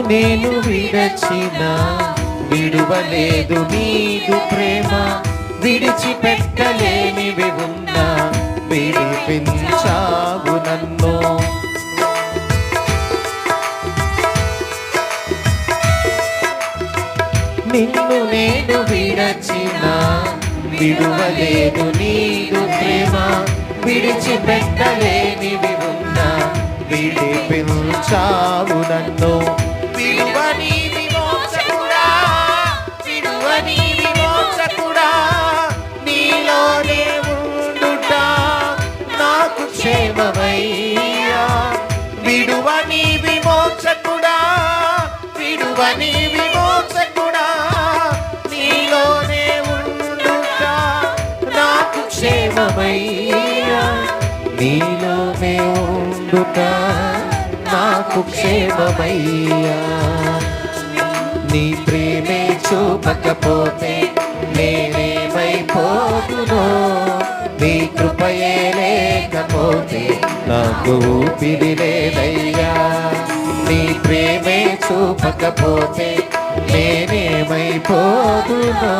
నేను విడచిన విడువలేదు నీదు ప్రేమ, విడిచిపెట్టలేనివి ఉన్నా విడిపించావు నన్ను. నిన్ను నేను విడచిన విడువలేదు నీదు ప్రేమ, విడిచిపెట్టలేనివి ఉన్నా విడిపించావు నన్ను. విడువని విమోచకుడా, విడువని విమోచకుడా, నీలోనే ఉండుట నాకు క్షేమమయ్యా. విడువని విమోచకుడా, విడువని విమోచకుడా, నీలోనే ఉండుట నాకు క్షేమమయ్యా. నీలోనే ఉండుట నాకు క్షేమమయ్యా. నీ ప్రేమే చూపకపోతే నేనేమైపోదునో, నీ కృపయే లేకపోతే నాకు ఊపిరి లేదయ్యా. నీ ప్రేమే చూపకపోతే నేనేమైపోదునో,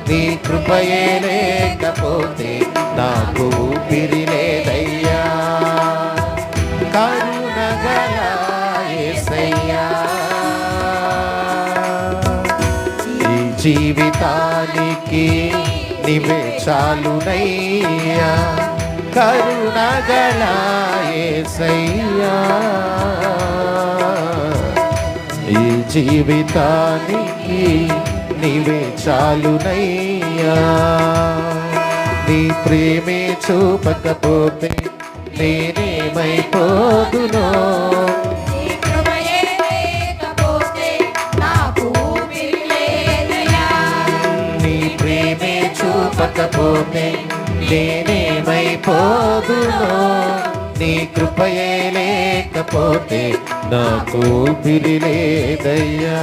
నీ కృపయే లేకపోతే నాకు ఊపిరి లేదయ్యా. కరుణగల యేసయ్యా, ఈ జీవితానికి నీవే చాలునయ్యా. కరుణగల యేసయ్యా, ఈ జీవితానికి నీవే చాలునయ్యా. నీ ప్రేమే చూపకపోతే నేనేమైపోదునో, నీ ప్రేమే చూపకపోతే నేనేమైపోదునో, నీ కృపయే లేకపోతే నాకు ఊపిరి లేదయ్యా.